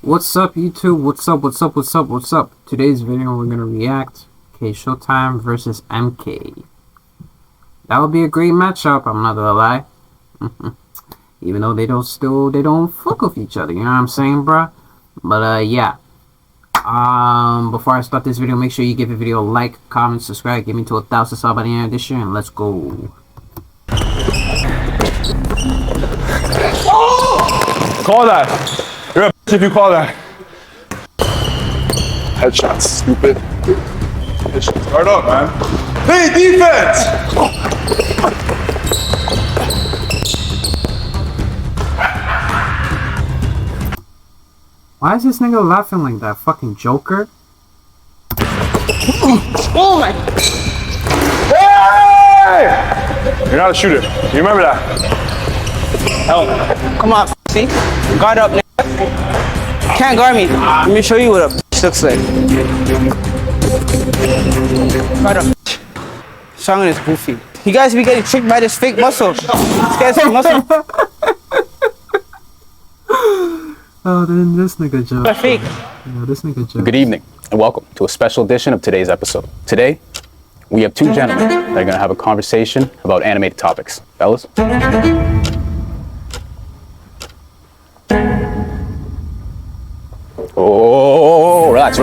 What's up, YouTube? What's up? Today's video we're gonna react Showtime versus MK. That would be a great matchup, I'm not gonna lie. Even though they don't fuck with each other, you know what I'm saying, bruh? But yeah. Before I start this video, make sure you give the video a like, comment, subscribe, get me to 1,000 subs by the end of this year, and let's go. Call that. You're a bitch if you call that. Headshot, stupid. Headshot. Start up, man. Hey, defense! Why is this nigga laughing like that? Fucking Joker? Oh my! Hey! You're not a shooter. You remember that? Help. Come on, see? Guard up, nigga. Can't guard me. Let me show you what a bitch looks like. Guard up. Song is goofy. You guys be getting tricked by this fake muscle. This guy's fake muscle. Oh, then this nigga joke. They're fake. Yeah, this nigga joke. Good evening and welcome to a special edition of today's episode. Today, we have two gentlemen that are going to have a conversation about animated topics. Fellas? Oh, relax. So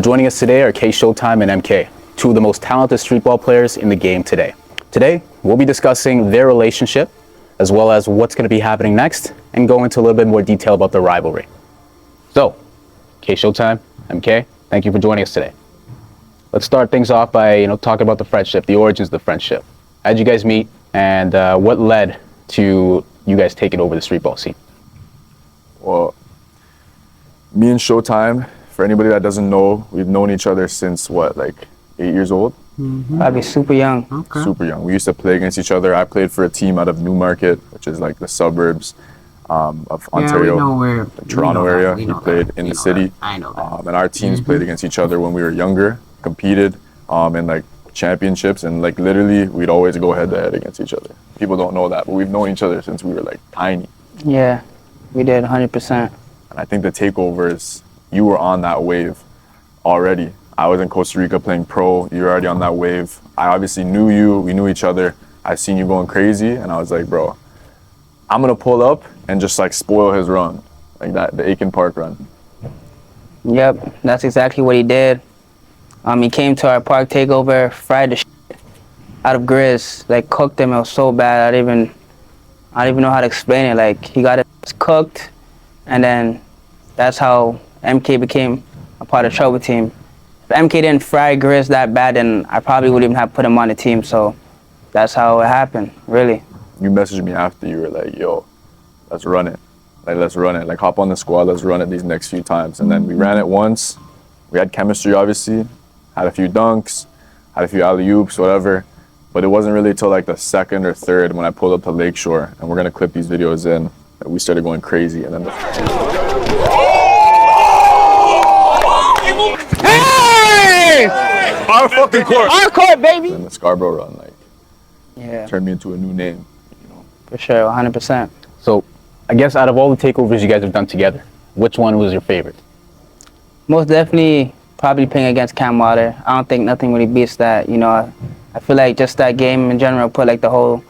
joining us today are Showtime and MK, two of the most talented street ball players in the game today. Today, we'll be discussing their relationship, as well as what's going to be happening next, and go into a little bit more detail about the rivalry. So, Showtime, MK, thank you for joining us today. Let's start things off by talking about the friendship, the origins of the friendship. How'd you guys meet, and what led to you guys taking over the street ball scene? Well, me and Showtime, for anybody that doesn't know, we've known each other since what, like 8 years old? Probably super young. Okay. Super young. We used to play against each other. I played for a team out of Newmarket, which is like the suburbs of Ontario, we know where, the Toronto area. He played in the city. I know that. And our teams played against each other when we were younger, competed in like championships, and like literally we'd always go head to head against each other. People don't know that, but we've known each other since we were like tiny. Yeah, we did 100%. And I think the takeovers, you were on that wave already. I was in Costa Rica playing pro. You were already on that wave. I obviously knew you. We knew each other. I seen you going crazy, and I was like, bro, I'm gonna pull up and just like spoil his run, like that, the Aiken Park run. Yep, that's exactly what he did. He came to our park takeover, fried the shit out of Grizz, like cooked him. It was so bad. I don't even know how to explain it. Like he got it cooked, and then that's how MK became a part of Trouble Team. If MK didn't fry Grizz that bad, then I probably wouldn't even have put him on the team. So that's how it happened, really. You messaged me after, you were like, yo, let's run it. Like, let's run it. Like, hop on the squad, let's run it these next few times. And then we ran it once. We had chemistry, obviously. Had a few dunks, had a few alley-oops, whatever. But it wasn't really until like the second or third when I pulled up to Lakeshore, and we're gonna clip these videos in, that we started going crazy. And then Hey! our fucking court! Our court, baby! And the Scarborough run, like, Yeah, turned me into a new name, you know. for sure, 100%. So, I guess out of all the takeovers you guys have done together, which one was your favorite? Most definitely, probably playing against Cam Water. I don't think nothing really beats that. I feel like just that game in general put like the whole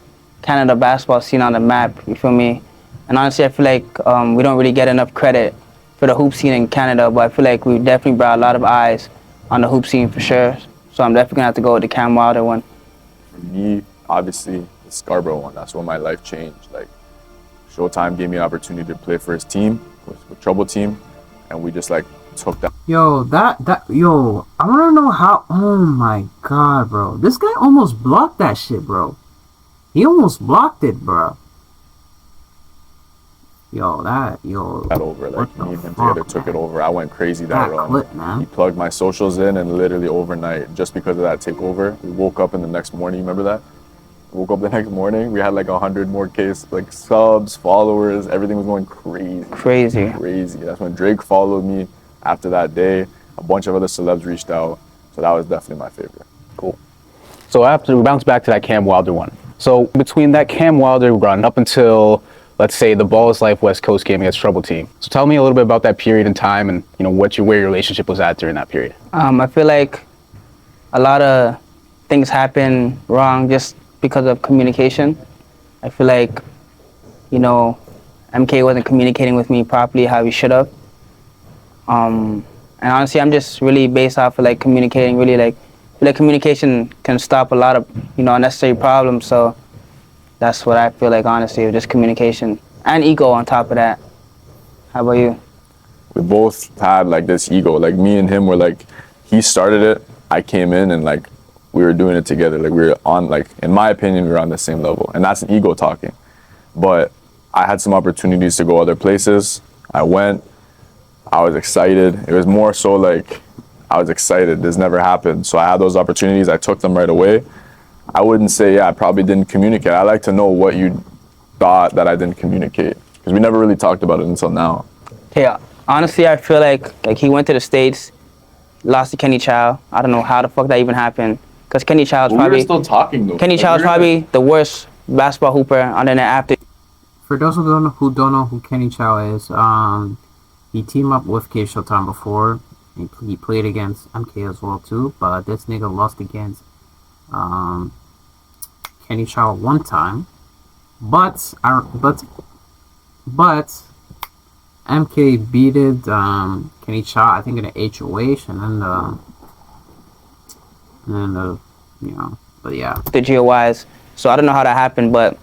Canada basketball scene on the map. You feel me? And honestly, I feel like we don't really get enough credit for the hoop scene in Canada, but I feel like we definitely brought a lot of eyes on the hoop scene for sure. So I'm definitely gonna have to go with the Cam Wilder one. For me, obviously, the Scarborough one, that's when my life changed. Like, Showtime gave me an opportunity to play for his team, with Trouble Team, and we just like took that. Yo, yo, I wanna know how. Oh my god, bro. This guy almost blocked that shit, bro. He almost blocked it, bro. Yo, that over. Like, me and fuck, together took it over. I went crazy that run. Clip, man. He plugged my socials in, and literally overnight, just because of that takeover, we woke up in the next morning. You remember that? woke up the next morning, we had like 100 more like subs, followers, everything was going crazy. Crazy. That's when Drake followed me after that day. A bunch of other celebs reached out. So that was definitely my favorite. Cool. So after we bounce back to that Cam Wilder one. So between that Cam Wilder run up until, let's say, the Balls Life West Coast game against Trouble Team. So tell me a little bit about that period in time and, you know, where your relationship was at during that period. I feel like a lot of things happen wrong just because of communication. I feel like, you know, MK wasn't communicating with me properly how he should have. And honestly, I'm just really based off of like communicating, really like communication can stop a lot of, you know, unnecessary problems. So that's what I feel like, honestly, just communication and ego on top of that. How about you? We both had like this ego. Like me and him were like, he started it, I came in, and like we were doing it together. Like we were on, like, in my opinion, we were on the same level. And that's an ego talking. But I had some opportunities to go other places. I went, I was excited. It was more so like, I was excited. This never happened. So I had those opportunities. I took them right away. I wouldn't say, yeah, I probably didn't communicate. I like to know what you thought that I didn't communicate, because we never really talked about it until now. Yeah, honestly, I feel like he went to the States, lost to Kenny Chow. I don't know how the fuck that even happened, because Kenny Chow is probably... We were still talking, though. Kenny Chow is probably the worst basketball hooper on the net after. For those who don't know who Kenny Chow is, he teamed up with K Showtime before. He played against MK as well too, but this nigga lost against Kenny Chow one time. But MK beated Kenny Chow, I think, in an HOH, and then you know, but yeah. The GOYs. So I don't know how that happened, but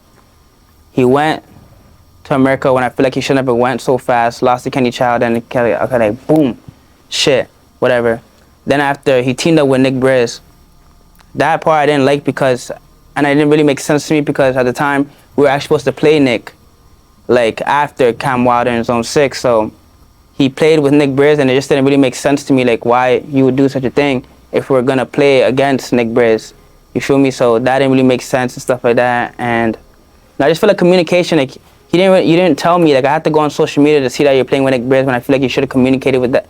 he went to America when I feel like he should never went so fast. Lost to Kenny Chow, then Kelly, okay, like boom, shit, whatever. Then after he teamed up with Nick Briz, that part I didn't like because, and it didn't really make sense to me because at the time we were actually supposed to play Nick, like after Cam Wilder in Zone 6. So he played with Nick Briz, and it just didn't really make sense to me, like why you would do such a thing if we're gonna play against Nick Briz. You feel me? So that didn't really make sense and stuff like that. And I just feel like communication, like you didn't tell me, like I had to go on social media to see that you're playing with Nick Briz when I feel like you should have communicated that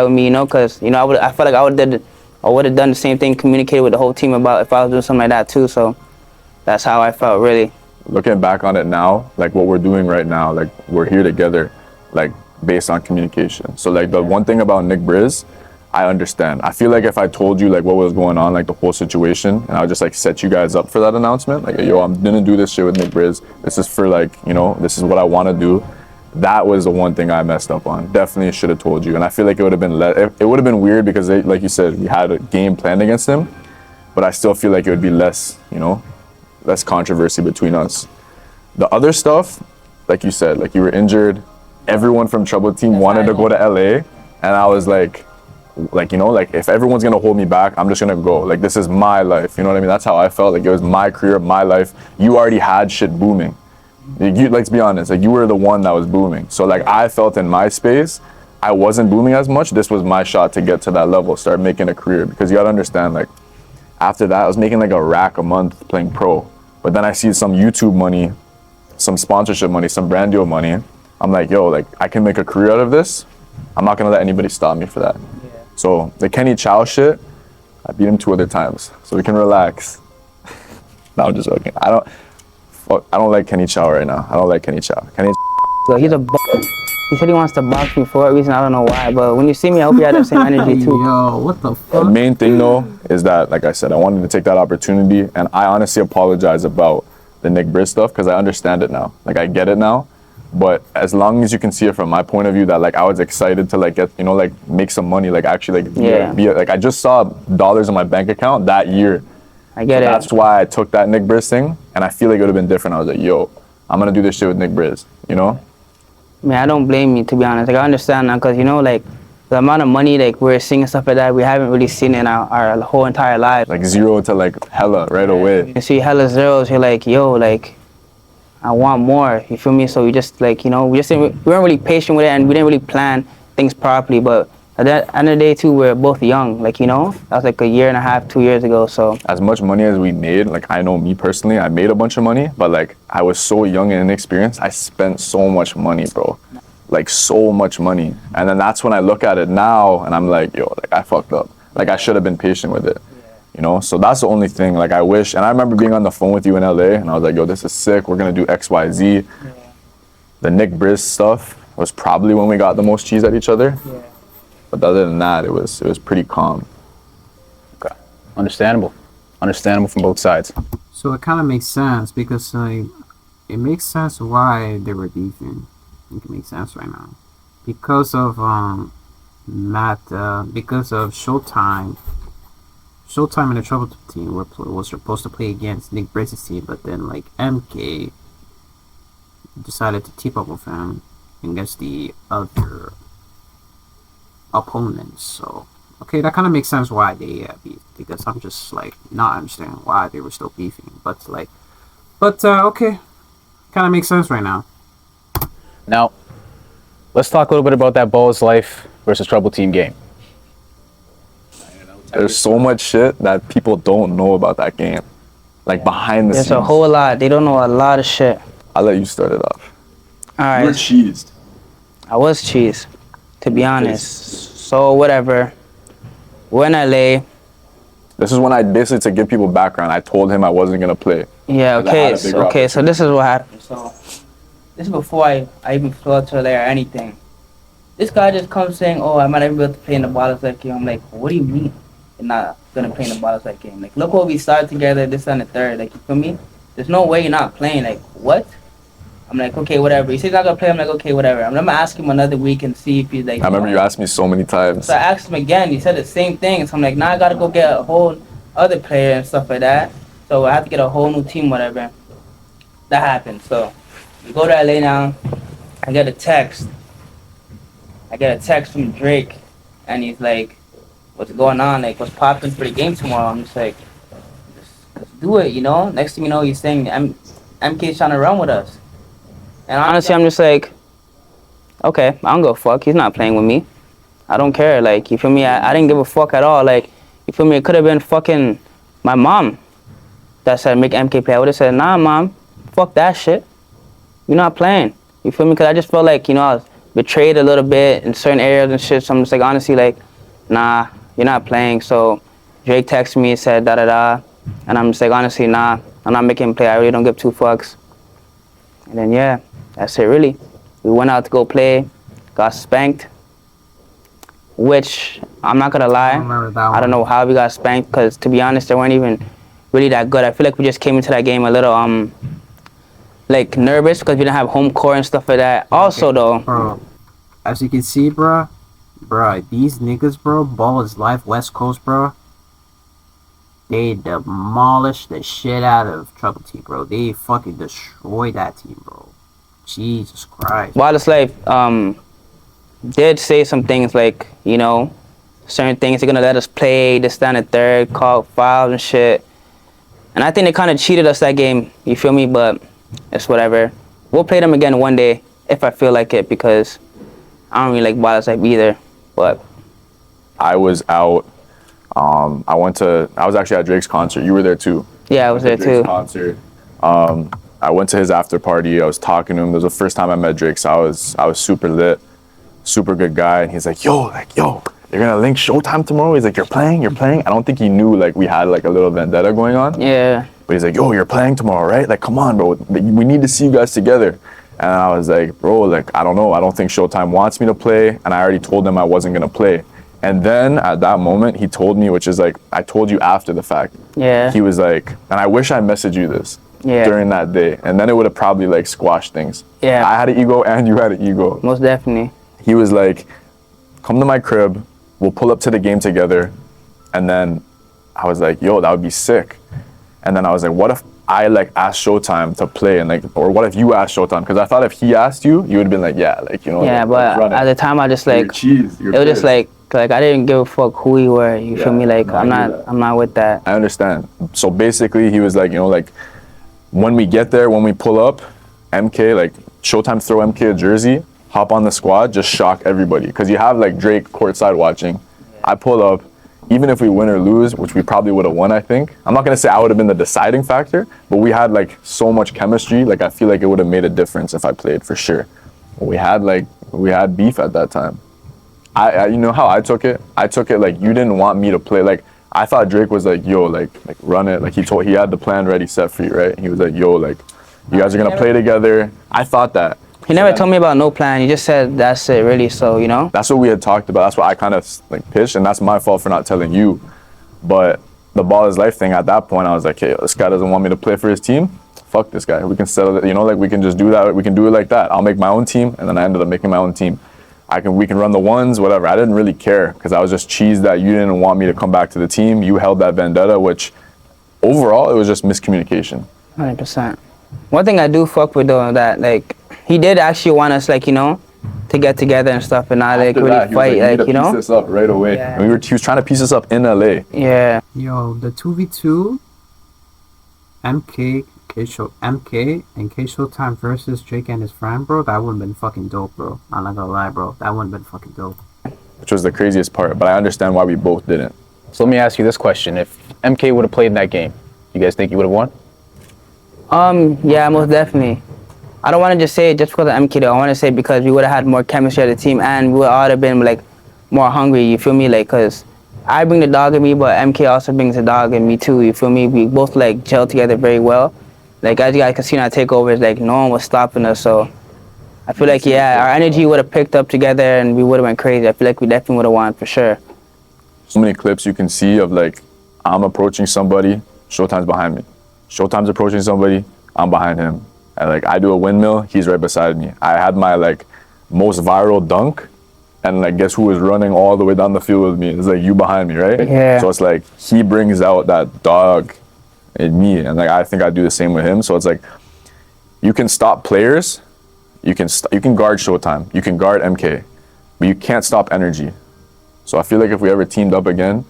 with me, you know, because you know I felt like I would have done the same thing, communicated with the whole team about if I was doing something like that too. So that's how I felt, really. Looking back on it now, like what we're doing right now, like we're here together, like based on communication. So like the one thing about Nick Briz, I understand. I feel like if I told you like what was going on, like the whole situation, and I would just like set you guys up for that announcement, like, yo, I'm gonna do this shit with Nick Briz. This is for like, you know, this is what I want to do. That was the one thing I messed up on. Definitely should have told you. And I feel like it would have been it would have been weird because they, like you said, we had a game planned against him, but I still feel like it would be less, you know, less controversy between us. The other stuff, like you said, like you were injured. Everyone from Trouble Team wanted to go to LA, and I was like, you know, like if everyone's gonna hold me back, I'm just gonna go. Like this is my life, you know what I mean? That's how I felt. Like it was my career, my life. You already had shit booming. Let's be honest, like you were the one that was booming. So like I felt in my space, I wasn't booming as much. This was my shot to get to that level, start making a career. Because you gotta understand, like after that, I was making like a rack a month playing pro. But then I see some YouTube money, some sponsorship money, some brand deal money. I'm like, yo, like I can make a career out of this. I'm not gonna let anybody stop me for that. So the Kenny Chow shit, I beat him 2 other times, so we can relax. No, I'm just joking. I don't like Kenny Chow right now. I don't like Kenny Chow. So he's a he said he wants to box me for a reason, I don't know why, but when you see me, I hope you have the same energy too. Yo, what the fuck? The main thing though is that, like I said, I wanted to take that opportunity, and I honestly apologize about the Nick Briz stuff because I understand it now. Like I get it now. But as long as you can see it from my point of view, that like I was excited to like get, you know, like make some money, like actually like like I just saw dollars in my bank account that year. I get it. That's why I took that Nick Briz thing, and I feel like it would have been different. I was like, yo, I'm gonna do this shit with Nick Briz, you know? Man, I don't blame you, to be honest. Like I understand now, cause you know, like the amount of money like we're seeing and stuff like that, we haven't really seen in our whole entire life. Like 0 to like hella right away. You see hella zeros, you're like, yo, like I want more, you feel me? So we just like, you know, we weren't really patient with it, and we didn't really plan things properly, but At the end of the day, too, we're both young. Like, you know, that was like a year and a half, 2 years ago. So As much money as we made, like I know me personally, I made a bunch of money, but like I was so young and inexperienced, I spent so much money, bro. Like so much money. And then that's when I look at it now and I'm like, yo, like I fucked up. Like I should have been patient with it. You know, so that's the only thing. Like I wish, and I remember being on the phone with you in LA, and I was like, "Yo, this is sick. We're gonna do X, Y, Z." The Nick Briz stuff was probably when we got the most cheese at each other. But other than that, it was pretty calm. Okay. Understandable. Understandable from both sides. So it kind of makes sense because like it makes sense why they were beefing. I think it makes sense right now because of because of Showtime. Showtime and the Trouble team was supposed to play against Nick Britz's team, but then like MK decided to team up with him against the other opponents. So okay, that kind of makes sense why they beef, because I'm just like not understanding why they were still beefing. But okay, kind of makes sense right now. Now, let's talk a little bit about that Balls Life versus Trouble Team game. There's so much shit that people don't know about that game. Like behind the there's scenes. a whole lot. They don't know a lot of shit. I'll let you start it off. All right. You were cheesed. I was cheese, to be honest. So whatever. We're in LA. This is when I basically, to give people background, I told him I wasn't gonna play. Yeah. Because I had Okay. a big Okay. So this is what happened. So this is before I even flew out to LA or anything. This guy just comes saying, "Oh, I might even be able to play in the Bottles Life game." I'm like, "What do you mean you're not gonna play in the Bottles Life game? Like, look what we started together. This and the third. Like, you feel me? There's no way you're not playing. Like, what?" I'm like, okay, whatever. He says he's not gonna play. I'm like, okay, whatever. I'm gonna ask him another week and see if he's like. I remember you asked me so many times. So I asked him again. He said the same thing. So I'm like, now I gotta go get a whole other player and stuff like that. So I have to get a whole new team, whatever. That happened. So we go to LA now. I get a text. From Drake, and he's like, "What's going on? Like, what's popping for the game tomorrow?" I'm just like, let's do it, you know. Next thing you know, he's saying MK's trying to run with us. And honestly, I'm just like, okay, I don't give a fuck. He's not playing with me. I don't care. Like, you feel me? I didn't give a fuck at all. Like, you feel me? It could have been fucking my mom that said make MK play. I would have said, nah, mom, fuck that shit. You're not playing. You feel me? Because I just felt like, you know, I was betrayed a little bit in certain areas and shit. So I'm just like, honestly, like, nah, you're not playing. So Drake texted me and said da-da-da. And I'm just like, honestly, nah, I'm not making him play. I really don't give two fucks. And then, yeah. That's it, really. We went out to go play, got spanked, which I'm not gonna lie, I don't know how we got spanked, because to be honest, they weren't even really that good. I feel like we just came into that game a little like nervous because we didn't have home court and stuff like that. Also, though, Bro, as you can see, bro, these niggas, bro, Ball is Life, West Coast, bro. They demolished the shit out of Trouble Team, bro. They fucking destroyed that team, bro. Jesus Christ. Wildest Life did say some things like, you know, certain things they're gonna let us play, this, that, and the third, call fouls and shit. And I think they kind of cheated us that game, you feel me? But it's whatever. We'll play them again one day if I feel like it, because I don't really like Wildest Life either. But I was out. I was actually at Drake's concert. You were there too. yeah, I was there Drake's too. concert. I went to his after party. I was talking to him. It was the first time I met Drake, so I was super lit, super good guy. And he's like, yo, you're gonna link Showtime tomorrow? He's like, you're playing? I don't think he knew like we had like a little vendetta going on. Yeah. But he's like, yo, you're playing tomorrow, right? Like, come on, bro. We need to see you guys together. And I was like, bro, like, I don't know. I don't think Showtime wants me to play. And I already told him I wasn't gonna play. And then at that moment, he told me, which is like, I told you after the fact. Yeah. He was like, and I wish I messaged you this. Yeah. During that day, and then it would have probably like squashed things. Yeah. I had an ego and you had an ego. Most definitely. He was like, come to my crib, we'll pull up to the game together. And then I was like, yo, that would be sick. And then I was like, what if I like asked Showtime to play, and like, or what if you asked Showtime? Because I thought if he asked you, you would have been like, yeah, like, you know. Yeah, like, but at the time I just like, you're it was just like I didn't give a fuck who you were. You feel me? Like, I'm not with that. I understand. So basically, he was like, you know, like, when we get there, when we pull up, MK, like, Showtime throw MK a jersey, hop on the squad, just shock everybody. Because you have like Drake courtside watching. I pull up, even if we win or lose, which we probably would have won, I think. I'm not gonna say I would have been the deciding factor, but we had like so much chemistry. Like I feel like it would have made a difference if I played for sure. We had beef at that time. I you know how I took it? I took it like you didn't want me to play. Like I thought Drake was like, yo, like run it. Like he had the plan ready set for you, right? He was like, yo, like you guys are gonna play together. I thought that. He never told me about no plan. He just said that's it, really. So you know. That's what we had talked about. That's what I kind of like pitched, and that's my fault for not telling you. But the ball is life thing. At that point, I was like, hey, this guy doesn't want me to play for his team. Fuck this guy. We can settle it. You know, like we can just do that. We can do it like that. I'll make my own team, and then I ended up making my own team. We can run the ones, whatever. I didn't really care because I was just cheesed that you didn't want me to come back to the team. You held that vendetta, which overall it was just miscommunication. 100%. One thing I do fuck with though, that like he did actually want us like, you know, to get together and stuff and not like really fight, like, you know. Piece this up right away. Yeah. And he was trying to piece this up in LA. Yeah. Yo, the 2v2 MK and K Showtime versus Drake and his friend, bro, that would've been fucking dope, bro. I'm not gonna lie, bro. That would've been fucking dope. Which was the craziest part, but I understand why we both didn't. So let me ask you this question. If MK would have played in that game, you guys think you would have won? Yeah, most definitely. I don't want to just say it just because of MK though. I want to say because we would have had more chemistry as a team and we would all have been like more hungry, you feel me? Like, cause I bring the dog in me, but MK also brings the dog in me too, you feel me? We both like gel together very well. Like, as you guys can see in our takeovers, like no one was stopping us, so I feel like, yeah, our energy would have picked up together and we would have went crazy. I feel like we definitely would have won for sure. So many clips you can see of like, I'm approaching somebody, Showtime's behind me. Showtime's approaching somebody, I'm behind him. And like, I do a windmill, he's right beside me. I had my like most viral dunk, and like, guess who was running all the way down the field with me? It's like you behind me, right? Yeah. So it's like, he brings out that dog in me, and like, I think I do the same with him. So it's like, you can stop players, you can guard Showtime, you can guard MK, but you can't stop energy. So I feel like if we ever teamed up again,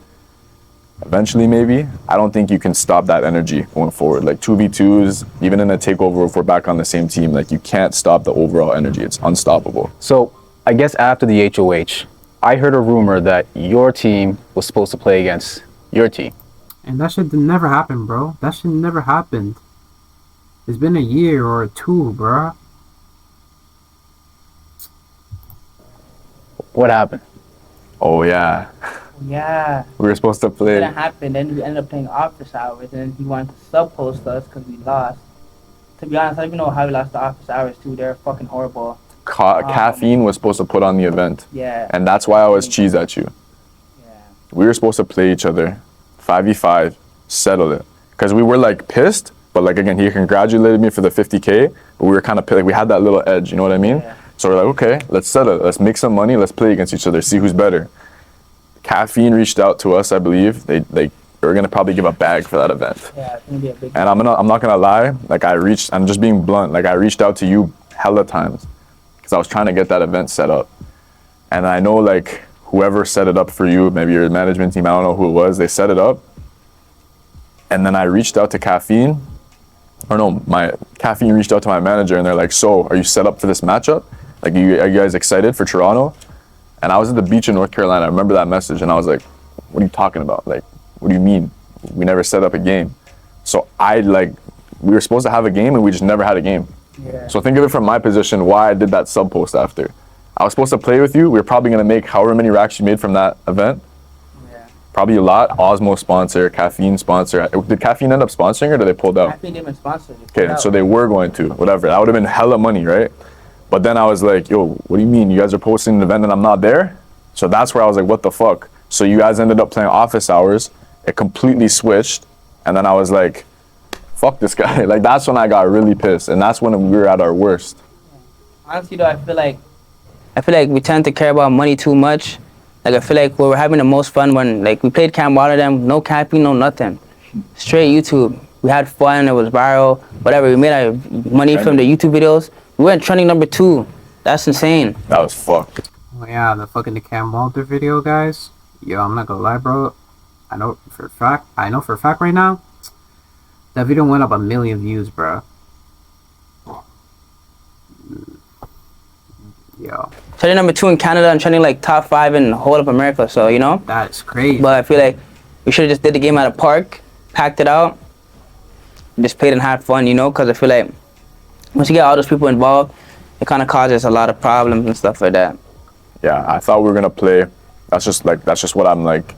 eventually maybe, I don't think you can stop that energy going forward. Like 2v2s, even in a takeover, if we're back on the same team, like you can't stop the overall energy. It's unstoppable. So I guess after the HOH, I heard a rumor that your team was supposed to play against your team. And that shit never happened, bro. That shit never happened. It's been a year or two, bro. What happened? Oh yeah, Yeah. we were supposed to It play. didn't happen. Then we ended up playing office hours, and then he wanted to sub-post us because we lost. To be honest, I don't even know how we lost the office hours too. They're fucking horrible. Caffeine was supposed to put on the event, Yeah. and that's why I was cheesed at you. Yeah. We were supposed to play each other, 5v5, settle it. Because we were like pissed, but like again, he congratulated me for the 50K, but we were kind of like, we had that little edge, you know what I mean? Yeah. So we're like, okay, let's settle it. Let's make some money. Let's play against each other, see who's better. Caffeine reached out to us, I believe. They were gonna probably give a bag for that event. Yeah, it's gonna be a big. And I'm not gonna lie, like I'm just being blunt, like I reached out to you hella times because I was trying to get that event set up. And I know like whoever set it up for you, maybe your management team, I don't know who it was, they set it up. And then I reached out to Caffeine, or no, my Caffeine reached out to my manager and they're like, so are you set up for this matchup? Like, are you guys excited for Toronto? And I was at the beach in North Carolina. I remember that message and I was like, what are you talking about? Like, what do you mean? We never set up a game. So we were supposed to have a game and we just never had a game. Yeah. So think of it from my position, why I did that sub post after. I was supposed to play with you. We were probably gonna make however many racks you made from that event. Yeah. Probably a lot. Osmo sponsor, Caffeine sponsor. Did Caffeine end up sponsoring or did they pull out? Caffeine didn't even sponsor it. Okay, so they were going to, whatever. That would have been hella money, right? But then I was like, yo, what do you mean? You guys are posting an event and I'm not there? So that's where I was like, what the fuck? So you guys ended up playing office hours. It completely switched. And then I was like, fuck this guy. Like, that's when I got really pissed. And that's when we were at our worst. Honestly though, I feel like we tend to care about money too much. Like, I feel like we were having the most fun when, like, we played Camp Water them, no camping, no nothing. Straight YouTube. We had fun, it was viral, whatever. We made our money from the YouTube videos. We went trending number 2. That's insane. That was fucked. Oh yeah, the Cam Walter video, guys. Yo, I'm not gonna lie, bro. I know for a fact right now, that video went up 1 million views, bro. Yo, Trending number 2 in Canada and trending like top 5 in the whole of America. So you know. that's crazy. But I feel like we should have just did the game at a park, packed it out, just played and had fun, you know? Because I feel like once you get all those people involved, it kind of causes a lot of problems and stuff like that. Yeah, I thought we were gonna play. That's just what I'm like.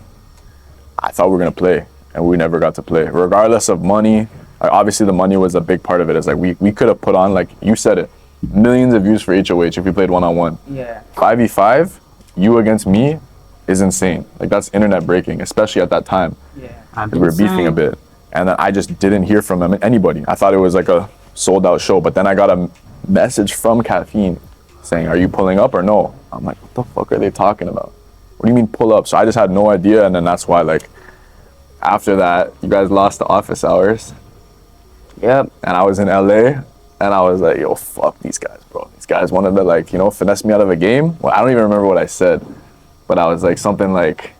I thought we were gonna play, and we never got to play. Regardless of money, like obviously the money was a big part of it. It's like we could have put on, like you said it, millions of views for HOH if we played 1-on-1. Yeah. 5v5, you against me, is insane. Like that's internet breaking, especially at that time. Yeah. We were beefing a bit, and then I just didn't hear from anybody. I thought it was like a sold out show, but then I got a message from Caffeine saying, "Are you pulling up or no?" I'm like, "What the fuck are they talking about? What do you mean pull up?" So I just had no idea, and then that's why like after that, you guys lost the office hours, Yep. and I was in LA, and I was like, "Yo, fuck these guys, bro. These guys wanted to like finesse me out of a game." Well, I don't even remember what I said, but I was like something like,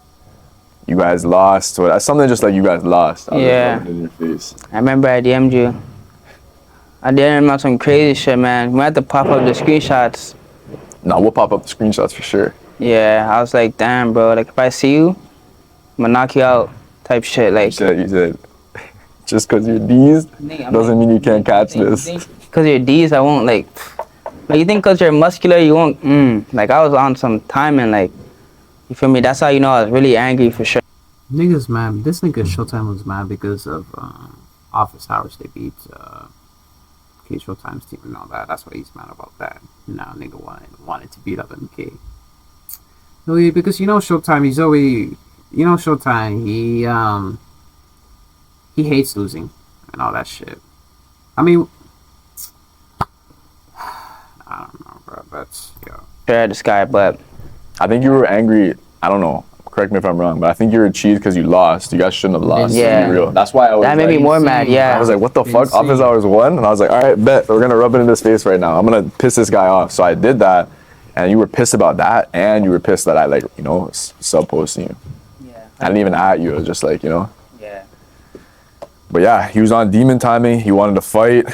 "You guys lost," or something just like "You guys lost." I was Yeah. just in your face. I remember I DM'd you. I DM'd him on some crazy shit, man. We had to pop up the screenshots. No, we'll pop up the screenshots for sure. Yeah, I was like, damn, bro. Like, if I see you, I'm gonna knock you out type shit. Like, You said, just because you're D's doesn't mean you can't catch this. because you're D's, I won't, like you think because you're muscular, you won't, like, I was on some timing, like, you feel me? That's how you know I was really angry for sure. Niggas mad. This nigga Showtime was mad because of office hours. They beat Showtime's team and all that. That's why he's mad about that. Now nigga wanted to beat up MK. No, because Showtime. He's always Showtime. He hates losing and all that shit. I mean, I don't know, bro. But Sure at the sky, but I think you were angry. I don't know. Correct me if I'm wrong, but I think you were cheesed because you lost. You guys shouldn't have lost. Yeah. To be real. That's why I was. that made me like, more mad. insane. Yeah. I was like, what the fuck? Insane. Office hours won, and I was like, all right, bet we're gonna rub it in his face right now. I'm gonna piss this guy off. So I did that, and you were pissed about that, and you were pissed that I sub posting you. Yeah. I didn't even at you. It was just like Yeah. But yeah, he was on demon timing. He wanted to fight.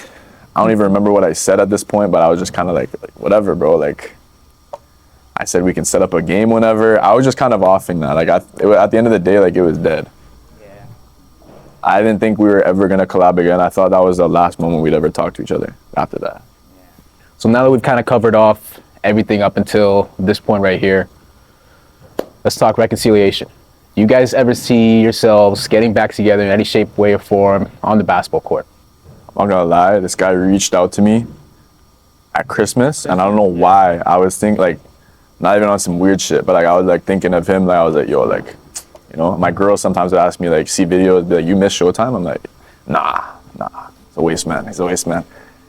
I don't even remember what I said at this point, but I was just kind of like whatever, bro. Like, I said we can set up a game whenever. I was just kind of offing that. Like, at the end of the day, like, it was dead. Yeah. I didn't think we were ever going to collab again. I thought that was the last moment we'd ever talk to each other after that. So now that we've kind of covered off everything up until this point right here, let's talk reconciliation. You guys ever see yourselves getting back together in any shape, way, or form on the basketball court? I'm not gonna lie, this guy reached out to me at Christmas, and I don't know why. I was thinking, like, not even on some weird shit, but like I was like thinking of him. Like I was like, yo, like, my girl sometimes would ask me, like, see videos, be like, you miss Showtime? I'm like, nah, he's a waste man.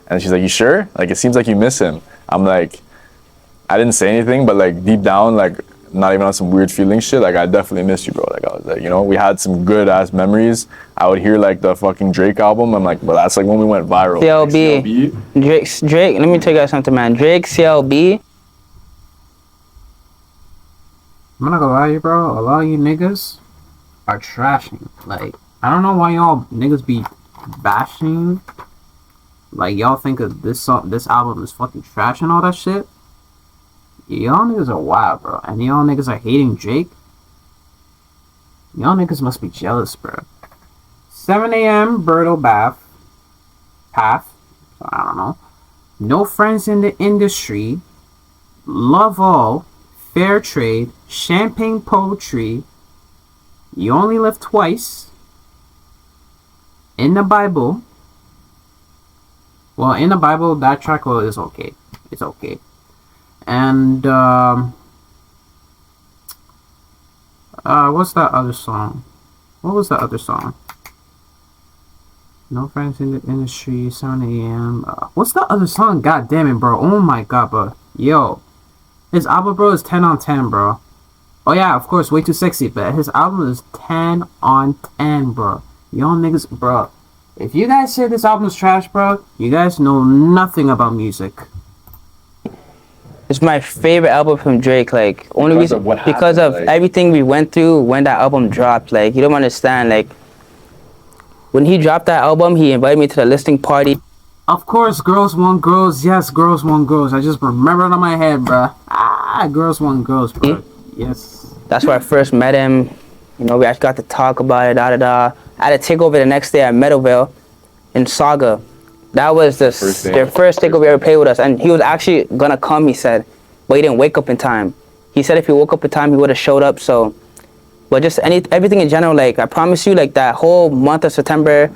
And she's like, you sure? Like, it seems like you miss him. I'm like, I didn't say anything, but like deep down, like, not even on some weird feeling shit, like, I definitely miss you, bro. Like, I was like, we had some good ass memories. I would hear like the fucking Drake album. I'm like, well, that's like when we went viral. CLB. Like, Drake, let me tell you guys something, man. Drake, CLB. I'm not gonna lie to you, bro. A lot of you niggas are trashing. Like, I don't know why y'all niggas be bashing. Like, y'all think of this album is fucking trash and all that shit. Y'all niggas are wild, bro. And y'all niggas are hating Drake. Y'all niggas must be jealous, bro. 7 a.m. Bertle Path. I don't know. No friends in the industry. Love all. Fair trade. Champagne poetry. You only live twice. In the Bible. Well, in the Bible, that track is okay. It's okay. And what's that other song? What was that other song? No friends in the industry, 7 a.m. What's that other song? God damn it, bro. Oh my god, bro. Yo. His album, bro, is 10 on 10, bro. Oh yeah, of course, Way Too Sexy, but his album is 10 on 10, bro. Y'all niggas, bro. If you guys say this album is trash, bro, you guys know nothing about music. It's my favorite album from Drake. Like, only Because reason of what because happened, of like- everything we went through when that album dropped. Like, you don't understand. Like, when he dropped that album, he invited me to the listening party. Of course, girls want girls. Yes, girls want girls. I just remembered on my head, bruh. Ah, girls want girls, bro. Yes. That's where I first met him. You know, we actually got to talk about it, I had to take over the next day at Meadowvale in Saga. That was their first takeover ever played with us. And he was actually gonna come, he said, but he didn't wake up in time. He said if he woke up in time, he would have showed up, so. But just everything in general, like, I promise you, like, that whole month of September,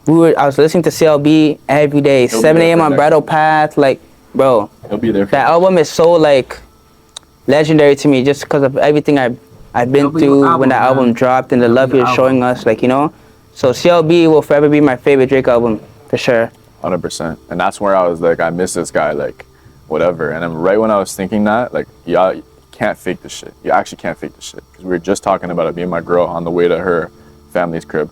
I was listening to CLB every day, 7 a.m. on Bridal Path, like, bro. He'll be there. That album is so, like, legendary to me just because of everything I've been through when that album dropped and the love he was showing us, like, you know. So CLB will forever be my favorite Drake album, for sure. 100%. And that's where I was like, I miss this guy, like, whatever. And then right when I was thinking that, like, yeah, you can't fake this shit. You actually can't fake this shit. Because we were just talking about it, me and my girl, on the way to her family's crib.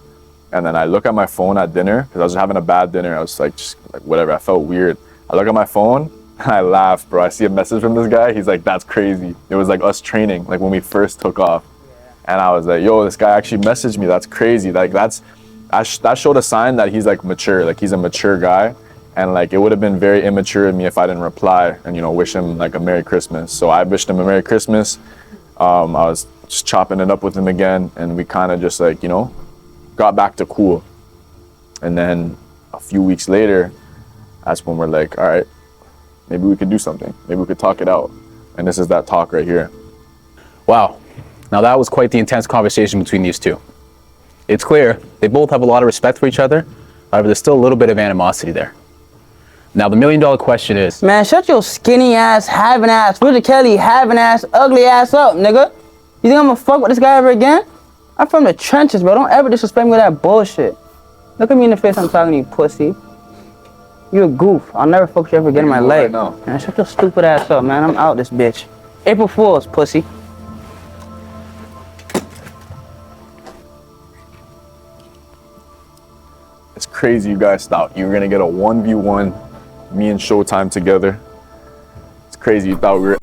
And then I look at my phone at dinner, because I was having a bad dinner. I was like, just like, whatever. I felt weird. I look at my phone, and I laugh, bro. I see a message from this guy. He's like, that's crazy. It was like us training, like when we first took off. And I was like, yo, this guy actually messaged me. That's crazy. Like, that showed a sign that he's like mature. Like, he's a mature guy. And like, it would have been very immature of me if I didn't reply and, you know, wish him like a Merry Christmas. So I wished him a Merry Christmas. I was just chopping it up with him again. And we kind of just like, you know, got back to cool. And then a few weeks later, that's when we're like, all right, maybe we could do something. Maybe we could talk it out. And this is that talk right here. Wow. Now that was quite the intense conversation between these two. It's clear they both have a lot of respect for each other. However, there's still a little bit of animosity there. Now the $1 million question is, man, shut your skinny ass, having ass, Richard Kelly, having ass, ugly ass up, nigga. You think I'm gonna fuck with this guy ever again? I'm from the trenches, bro. Don't ever disrespect me with that bullshit. Look at me in the face, I'm talking to you, pussy. You a goof. I'll never fuck you ever again in my life. Right, man, shut your stupid ass up, man. I'm out this bitch. April Fools, pussy. It's crazy you guys thought you were gonna get a 1v1, me and Showtime together. It's crazy you thought we were.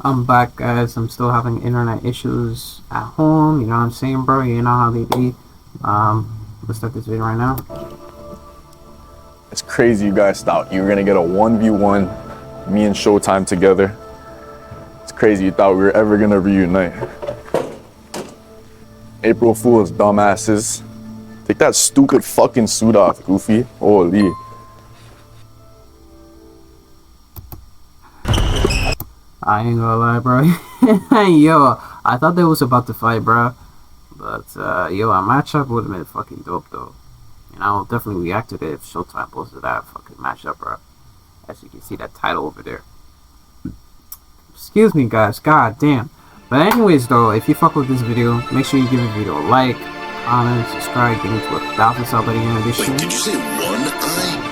I'm back, guys. I'm still having internet issues at home. You know what I'm saying, bro? You know how they be. Let's start this video right now. It's crazy you guys thought you were gonna get a 1v1, me and Showtime together. It's crazy you thought we were ever gonna reunite. April Fools, dumbasses. Take that stupid fucking suit off, Goofy. Holy. I ain't gonna lie, bro. Yo, I thought they was about to fight, bro. But, yo, a matchup would have been fucking dope, though. And I will definitely react to it if Showtime posted that fucking matchup, bro. As you can see, that title over there. Excuse me, guys. God damn. But anyways, though, if you fuck with this video, make sure you give the video a like, comment, subscribe, get into 1,000 subs by the end of this year. Did you say one eye?